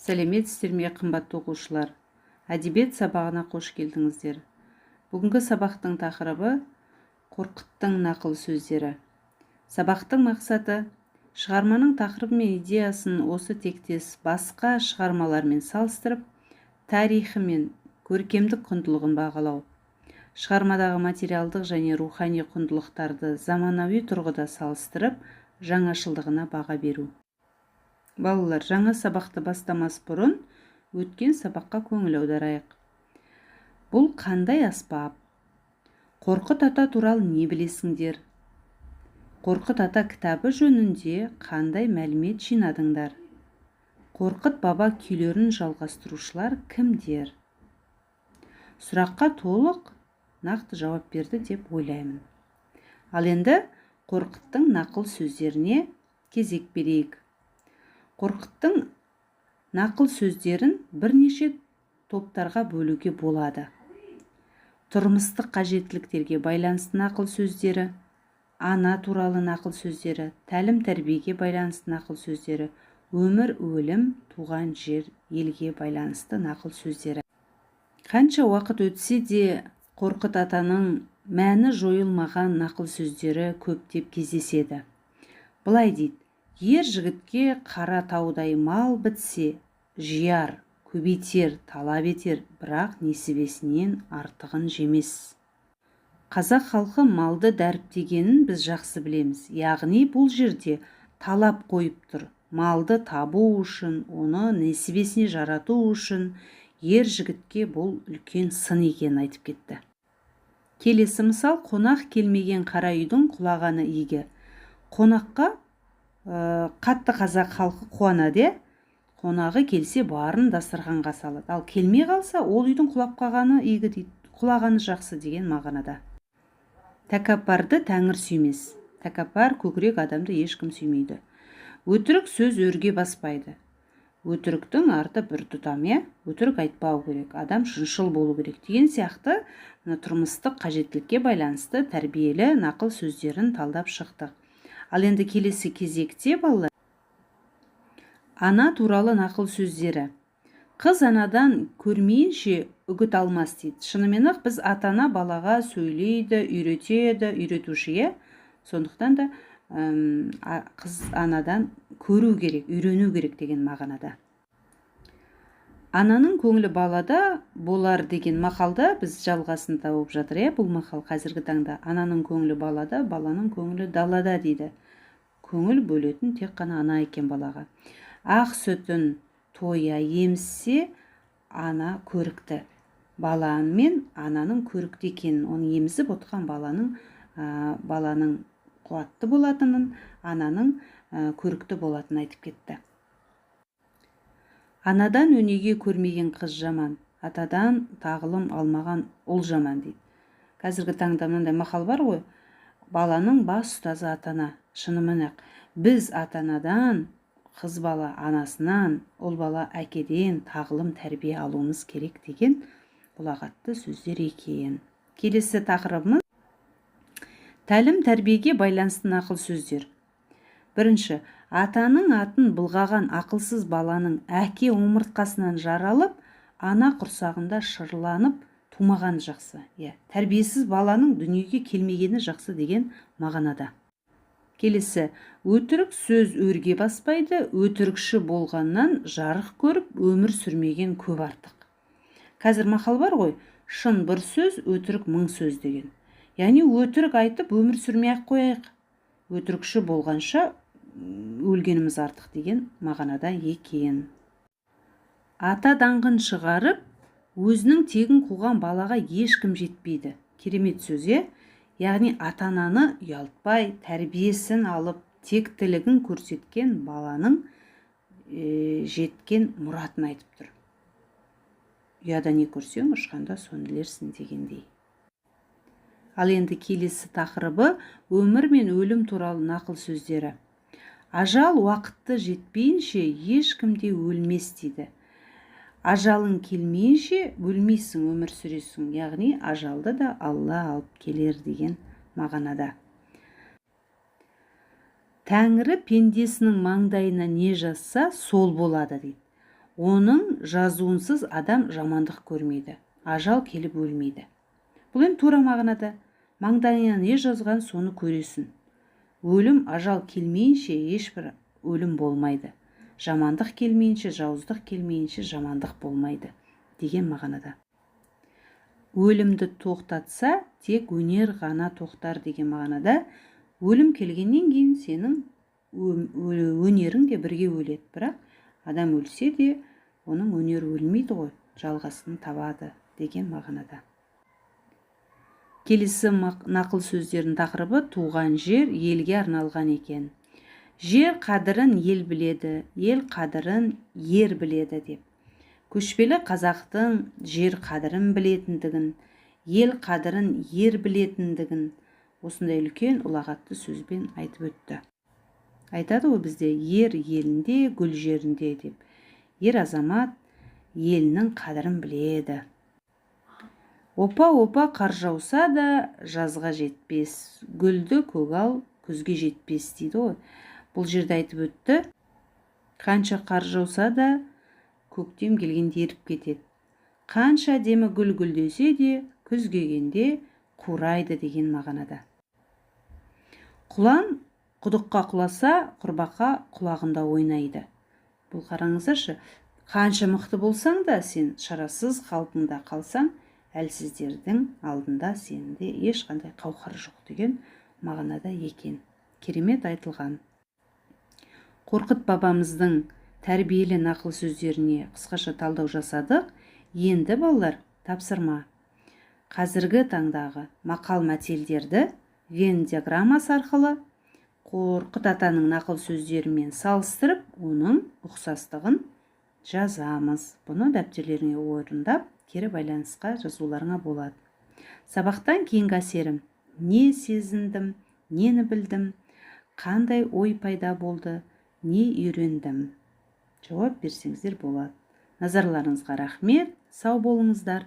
Сәлеметсіздер ме, қымбатты оқушылар? Әдебиет сабағына қош келдіңіздер. Бүгінгі сабақтың тақырыбы Қорқыттың нақыл сөздері. Сабақтың мақсаты шығарманың тақырыбы мен идеясын осы тектес басқа шығармалармен салыстырып, тарихы мен көркемдік құндылығын бағалау. Шығармадағы материалдық және рухани құндылықтарды заманауи тұрғыда салыстырып, жаңашылдығына баға беру. Балалар, жаңа сабақты бастамас бұрын өткен сабаққа көңіл аударайық. Бұл қандай аспап? Қорқыт ата туралы не білесіңдер? Қорқыт ата кітабы жөнінде қандай мәлімет жинадыңдар? Қорқыт баба күйлерін жалғастырушылар кімдер? Сұраққа толық нақты жауап берді деп ойлаймын. Ал енді Қорқыттың нақыл сөздеріне кезек берейік. Қорқыттың нақыл сөздерін бірнеше топтарға бөлуге болады. Тұрмыстық қажеттіліктерге байланысты нақыл сөздері, ана туралы нақыл сөздері, тәлім-тәрбиеге байланысты нақыл сөздері, өмір, өлім, туған жер, елге байланысты нақыл сөздері. Қанша уақыт өтсе де Қорқыт атаның мәні жойылмаған нақыл сөздері көптеп кездеседі. Былай дейді: ер жігітке қара таудай мал бітсе, жияр, көбейтер, талап етер, бірақ несібесінен артығын жемес. Қазақ халқы малды дәріптегенін біз жақсы білеміз. Яғни бұл жерде талап қойып тұр. Малды табу үшін, оны несібесіне жарату үшін ер жігітке бұл үлкен сын екенін айтып кетті. Келесі мысал: қонақ келмеген қара үйдің құлағаны игі. Қонаққа қатты қазақ халқы қуанады. Қонағы келсе барын дастарханға салады. Ал келмей қалса, ол үйдің құлап қалғаны игі дейді. Құлағаны жақсы деген мағынада. Тәкаппарды тәңір сүймес. Тәкаппар көкірек адамды ешкім сүймейді. Өтірік сөз өрге баспайды. Өтіріктің арты бір тұтам, өтірік айтпау керек, адам шыншыл болу керек деген сияқты тұрмыстық қажеттілікке байланысты тәрбиелі нақыл сөздерін талдап шықтық. Ал енді келесі кезекте балалар, ана туралы нақыл сөздері. Қыз анадан көрмейінше үгіт алмас дейді. Шынымен-ақ біз ата-ана балаға сөйлейді, үйретеді, үйретуші. Сондықтан да қыз анадан көру керек, үйрену керек деген мағынада. Ананың көңілі балада болар деген мақалда біз жалғасын тауып жатыр. Бұл мақал қазіргі таңда ананың көңілі балада, баланың көңілі далада дейді. Көңіл бөлетін тек қана ана екен балаға. Ақ сүтін тоя емсе, ана көрікті. Баланың мен ананың көрікті екенін, оны емізіп отқан баланың қуатты болатынын, ананың көрікті болатынын айтып кетті. Анадан өнеге көрмеген қыз жаман, атадан тағылым алмаған ұл жаман дейді. Қазіргі таңда мынандай мақал бар ғой: баланың бас ұстазы ата-ана. Шынымен-ақ біз ата-анадан, қыз бала анасынан, ұл бала әкеден тағылым тәрбие алуымыз керек деген ұлағатты сөздер екен. Келесі тақырыбымыз тәлім-тәрбиеге байланысты нақыл сөздер. Бірінші: атаның атын былғаған ақылсыз баланың әке омыртқасынан жаралып, ана құрсағында шырланып тумаған жақсы. Тәрбиесіз баланың дүниеге келмегені жақсы деген мағынада. Келесі: өтірік сөз өрге баспайды, өтірікші болғаннан жарық көріп, өмір сүрмеген көп артық. Қазір мақал бар ғой: шын бір сөз, өтірік мың сөз деген. Яғни өтірік айтып өмір сүрмей-ақ қояйық, өтірікші болғанша өлгеніміз артық деген мағынада екен. Ата даңғын шығарып, өзінің тегін қуған балаға ешкім жетпейді. Керемет сөз, яғни ата-ананы ұялтпай, тәрбиесін алып, тектілігін көрсеткен баланың жеткен мұратын айтып тұр. Ұяда не көрсең, ұшқанда соны ілерсің дегендей. Ал енді келесі тақырыбы өмір мен өлім туралы нақыл сөздері. Ажал уақытты жетпейінше ешкімде өлмес дейді. Ажалың келмейінше өлмейсің, өмір сүресің. Яғни ажалды да Алла алып келер деген мағынада. Тәңірі пендесінің маңдайына не жазса, сол болады дейді. Оның жазуынсыз адам жамандық көрмейді, ажал келіп өлмейді. Бұл енді тура мағынада маңдайына не жазған соны көресің. Өлім ажал келмейінше ешбір өлім болмайды. Жамандық келмейінше, жауыздық келмейінше жамандық болмайды деген мағынада. Өлімді тоқтатса, тек өнер ғана тоқтар деген мағынада. Өлім келгеннен кейін сенің өнерің де бірге өледі. Бірақ адам өлсе де, оның өнері өлмейді ғой, жалғасын табады деген мағынада. Келесі нақыл сөздердің тақырыбы туған жер елге арналған екен. Жер қадірін ел біледі, ел қадірін ер біледі деп. Көшпелі қазақтың жер қадірін білетіндігін, ел қадірін ер білетіндігін осындай үлкен ұлағатты сөзбен айтып өтті. Айтады ғой бізде ер елінде, гүл жерінде деп. Ер азамат елінің қадірін біледі. Опа-опа қар жауса да жазға жетпес, гүлді көгал күзге жетпес дейді ғой. Бұл жерде айтып өтті. Қанша қар жауса да көктем келгенде еріп кетеді. Қанша демі гүл гүлдесе де күз келгенде қурайды деген мағынада. Құлан құдыққа құласа, құрбақа құлағында ойнайды. Бұл қараңыздаршы, қанша мықты болсаң да сен шарасыз қалпыңда қалсаң, әлсіздердің алдында сенде ешқандай қауқар жоқ деген мағынада екен. Керемет айтылған. Қорқыт бабамыздың тәрбиелі нақыл сөздеріне қысқаша талдау жасадық. Енді балалар, тапсырма. Қазіргі таңдағы мақал мәтелдерді Вен диаграммасы арқылы Қорқыт атаның нақыл сөздерімен салыстырып, оның ұқсастығын жазамыз. Бұны дәптерлеріңе орындап, кері байланысқа жазуларыңа болады. Сабақтан кейінгі әсерім: не сезіндім, нені білдім, қандай ой пайда болды, не үйрендім? Жауап берсеңіздер болады. Назарларыңызға рахмет, сау болыңыздар.